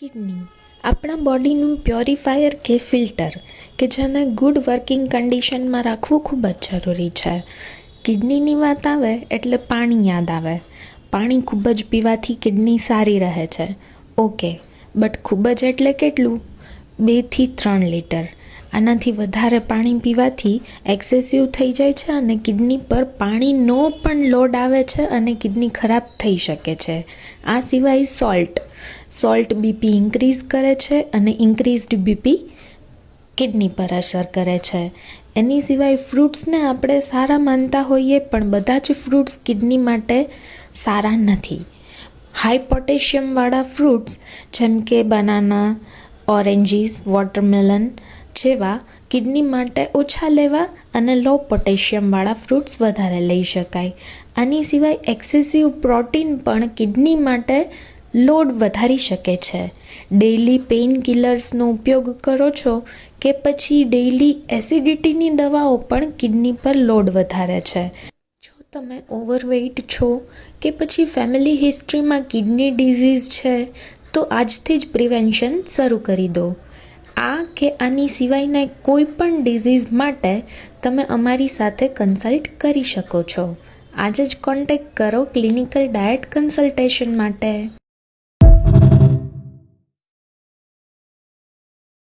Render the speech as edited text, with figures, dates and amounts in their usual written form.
Kidney આપણા બોડીનું purifier કે filter કે જેને ગુડ વર્કિંગ કન્ડિશનમાં રાખવું ખૂબ જ જરૂરી છે. કિડનીની વાત આવે એટલે પાણી યાદ આવે. પાણી ખૂબ જ પીવાથી કિડની સારી રહે છે. ઓકે, બટ ખૂબ જ એટલે કેટલું? 2 થી 3 લીટર. આનાથી વધારે પાણી પીવાથી એક્સેસિવ થઈ જાય છે અને કિડની પર પાણીનો પણ લોડ આવે છે અને કિડની ખરાબ થઈ શકે છે. આ સિવાય સોલ્ટ બીપી ઇન્ક્રીઝ કરે છે અને ઇન્ક્રીઝડ બીપી કિડની પર અસર કરે છે. એની સિવાય ફ્રૂટ્સને આપણે સારા માનતા હોઈએ પણ બધા જ ફ્રૂટ્સ કિડની માટે સારા નથી. હાઈ પોટેશિયમવાળા ફ્રૂટ્સ જેમ કે બનાના, ઓરેન્જીસ, વોટરમેલન જેવા કિડની માટે ઓછા લેવા અને લો પોટેશિયમવાળા ફ્રૂટ્સ વધારે લઈ શકાય. આની સિવાય એક્સેસિવ પ્રોટીન પણ કિડની માટે લોડ વધારી શકે છે. ડેઇલી પેઇન કિલર્સનો ઉપયોગ કરો છો કે પછી ડેઇલી એસિડિટીની દવાઓ પણ કિડની પર લોડ વધારે છે. જો તમે ઓવરવેઇટ છો કે પછી ફેમિલી હિસ્ટ્રીમાં કિડની ડિઝીઝ છે તો આજથી જ પ્રિવેન્શન શરૂ કરી દો. આ કે આની સિવાયના કોઈ પણ ડિઝીઝ માટે તમે અમારી સાથે કન્સલ્ટ કરી શકો છો. આજે જ કોન્ટેક્ટ કરો ક્લિનિકલ ડાયટ કન્સલ્ટેશન માટે.